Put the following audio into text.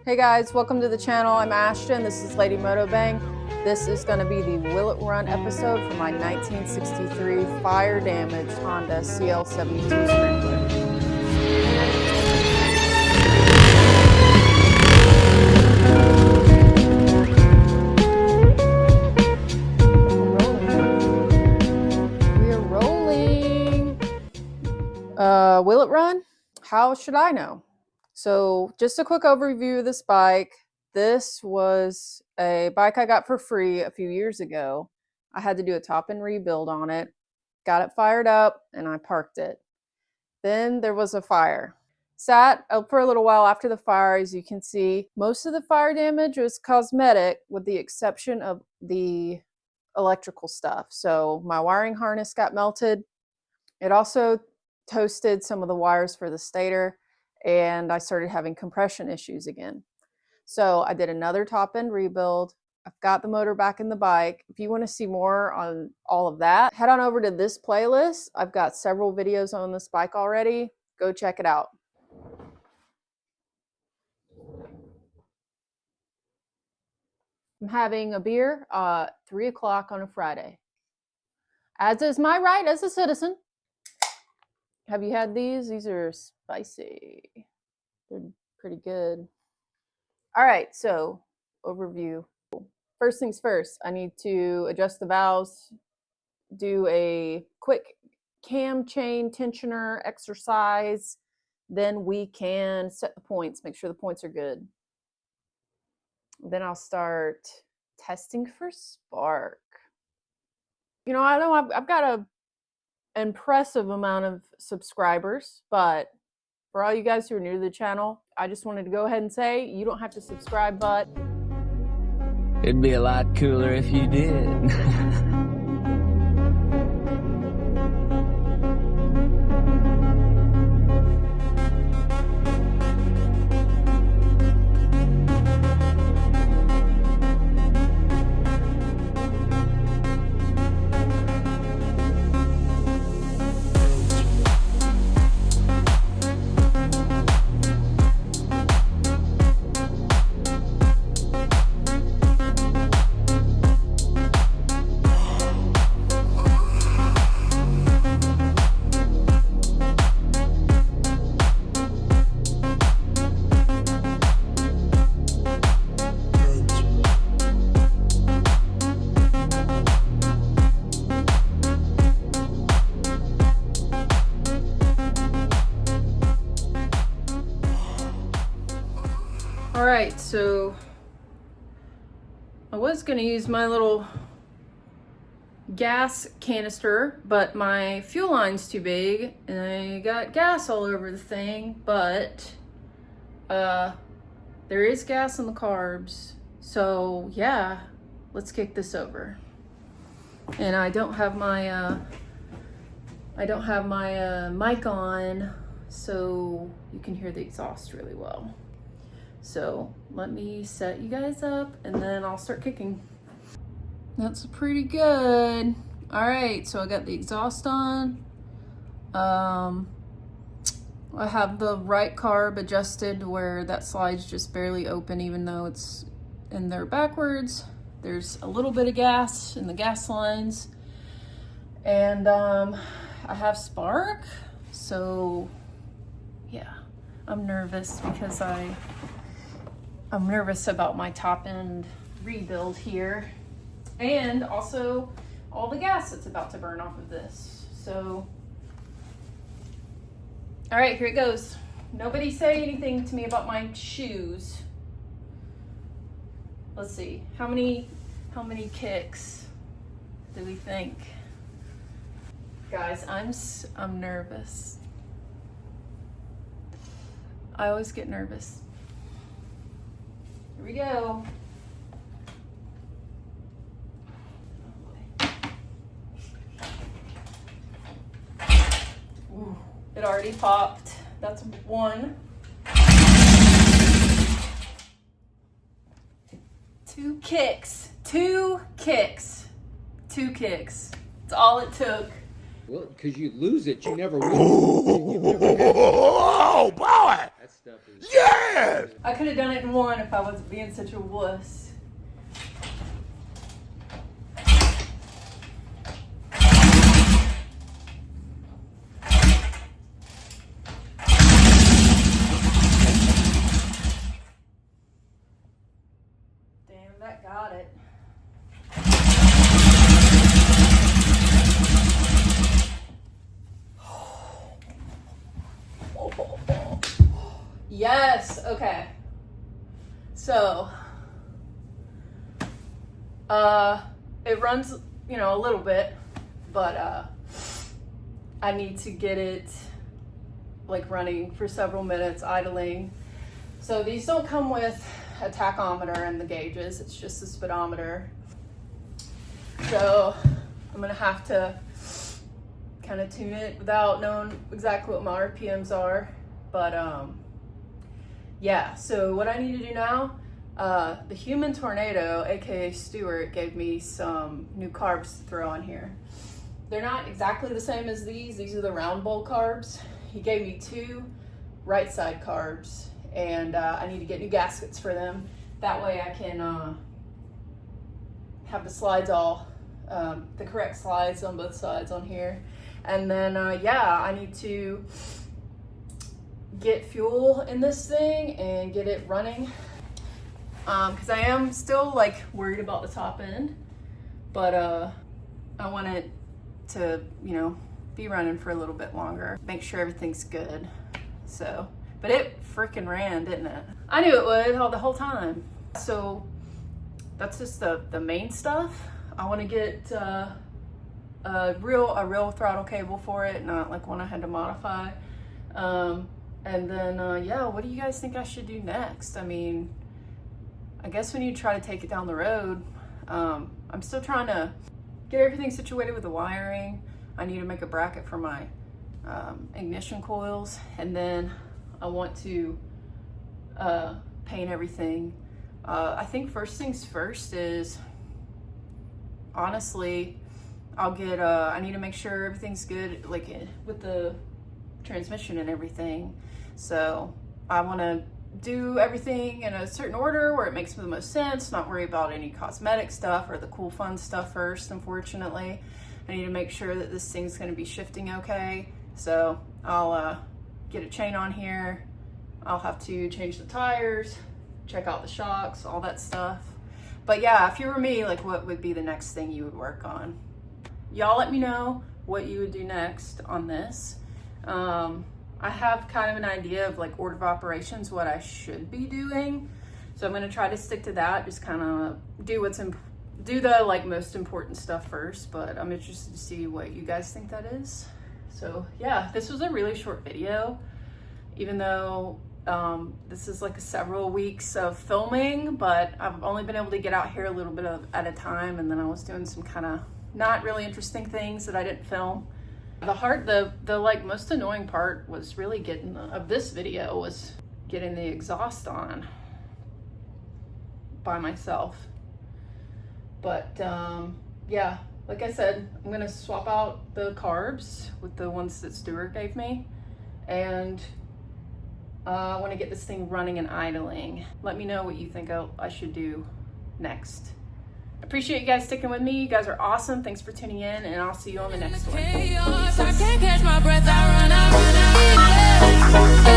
Hey guys, welcome to the channel. I'm Ashton. This is Lady Moto Bang. This is going to be the Will It Run episode for my 1963 fire damaged Honda CL72 Scrambler. We are rolling. Will it run? How should I know? So just a quick overview of this bike. This was a bike I got for free a few years ago. I had to do a top-end rebuild on it, got it fired up, and I parked it. Then there was a fire. Sat up for a little while after the fire. As you can see, most of the fire damage was cosmetic with the exception of the electrical stuff. So my wiring harness got melted. It also toasted some of the wires for the stator, and I started having compression issues again. So I did another top-end rebuild. I've got the motor back in the bike. If you want to see more on all of that, head on over to this playlist. I've got several videos on this bike already. Go check it out. I'm having a beer at 3 o'clock on a Friday, as is my right as a citizen. Have you had these? These are spicy. They're pretty good. All right, so overview. First things first, I need to adjust the valves, do a quick cam chain tensioner exercise. Then we can set the points, make sure the points are good. Then I'll start testing for spark. You know I've got a impressive amount of subscribers, but for all you guys who are new to the channel, I just wanted to go ahead and say you don't have to subscribe, but it'd be a lot cooler if you did. all right, so I was going to use my little gas canister, but my fuel line's too big and I got gas all over the thing, but there is gas in the carbs. So yeah, let's kick this over. And I don't have my mic on, so you can hear the exhaust really well. So let me set you guys up and then I'll start kicking. That's pretty good. All right, so I got the exhaust on. I have the right carb adjusted to where that slide's just barely open, even though it's in there backwards. There's a little bit of gas in the gas lines. And I have spark. So yeah, I'm nervous because I'm nervous about my top end rebuild here. And also all the gas that's about to burn off of this. So, all right, here it goes. Nobody say anything to me about my shoes. Let's see, how many kicks do we think? Guys, I'm nervous. I always get nervous. Here we go. Ooh, it already popped. That's one. Two kicks. That's all it took. Well, because you lose it, you never win. Oh, boy! Yes! I could have done it in one if I wasn't being such a wuss. Damn, that got it. Yes, okay. So, it runs, you know, a little bit, but I need to get it like running for several minutes, idling. So these don't come with a tachometer and the gauges, it's just a speedometer. So I'm gonna have to kind of tune it without knowing exactly what my RPMs are, but yeah, so what I need to do now, the Human Tornado, aka Stuart, gave me some new carbs to throw on here. They're not exactly the same as these are the round bowl carbs. He gave me 2 right side carbs, and I need to get new gaskets for them. That way I can have the slides all, the correct slides on both sides on here. And then yeah, I need to get fuel in this thing and get it running, because I am still like worried about the top end, but I want it to, you know, be running for a little bit longer, make sure everything's good. So, but it freaking ran, didn't it? I knew it would the whole time. So that's just the main stuff. I want to get a real throttle cable for it, not like one I had to modify. And then, yeah, what do you guys think I should do next? I mean, I guess when you try to take it down the road, I'm still trying to get everything situated with the wiring. I need to make a bracket for my ignition coils, and then I want to paint everything. I think first things first is, honestly, I'll get, I need to make sure everything's good, like with the transmission and everything. So I want to do everything in a certain order where it makes the most sense, not worry about any cosmetic stuff or the cool fun stuff first. Unfortunately, I need to make sure that this thing's going to be shifting okay. So I'll get a chain on here. I'll have to change the tires, check out the shocks, all that stuff. But yeah, if you were me, like, what would be the next thing you would work on? Y'all let me know what you would do next on this. I have kind of an idea of like order of operations, what I should be doing. So I'm going to try to stick to that, just kind of do the like most important stuff first, but I'm interested to see what you guys think that is. So yeah, this was a really short video, even though this is like several weeks of filming, but I've only been able to get out here a little bit at a time, and then I was doing some kind of not really interesting things that I didn't film. The like most annoying part was really of this video was getting the exhaust on by myself. But yeah, like I said, I'm gonna swap out the carbs with the ones that Stuart gave me, and I want to get this thing running and idling. Let me know what you think I should do next. Appreciate you guys sticking with me. You guys are awesome. Thanks for tuning in, and I'll see you on the next one. I can't catch my breath. I run.